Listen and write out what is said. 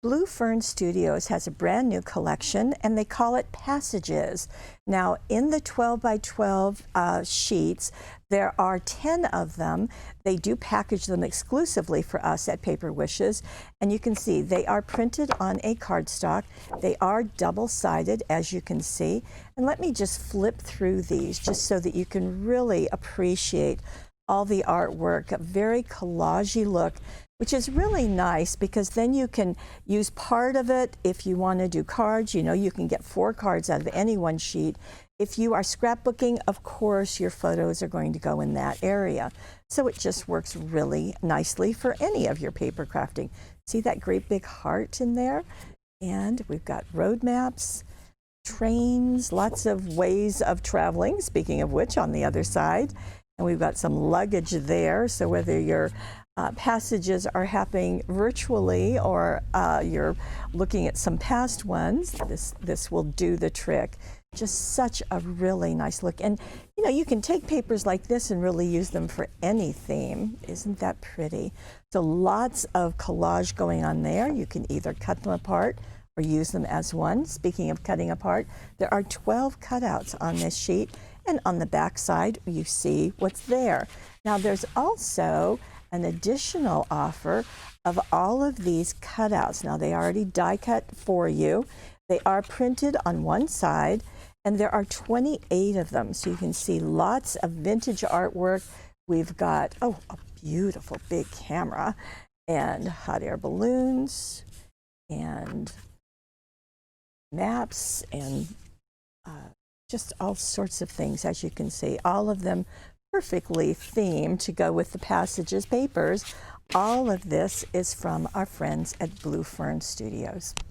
Blue Fern Studios has a brand new collection, and they call it Passages. Now, in the 12 by 12 sheets, there are 10 of them. They do package them exclusively for us at Paper Wishes, and you can see they are printed on a cardstock. They are double-sided, as you can see. And let me just flip through these just so that you can really appreciate all the artwork, a very collagey look, which is really nice because then you can use part of it if you want to do cards. You know, you can get 4 cards out of any one sheet. If you are scrapbooking, of course, your photos are going to go in that area. So it just works really nicely for any of your paper crafting. See that great big heart in there? And we've got road maps, trains, lots of ways of traveling, speaking of which, on the other side. And we've got some luggage there, so whether your passages are happening virtually or you're looking at some past ones, this will do the trick. Just such a really nice look. And you know, you can take papers like this and really use them for any theme. Isn't that pretty? So lots of collage going on there. You can either cut them apart or use them as one. Speaking of cutting apart, there are 12 cutouts on this sheet, and on the back side you see what's there. Now there's also an additional offer of all of these cutouts. Now they already die cut for you. They are printed on one side, and there are 28 of them, so you can see lots of vintage artwork. We've got, oh, a beautiful big camera and hot air balloons and maps and just all sorts of things, as you can see, all of them perfectly themed to go with the Passages papers. All of this is from our friends at Blue Fern Studios.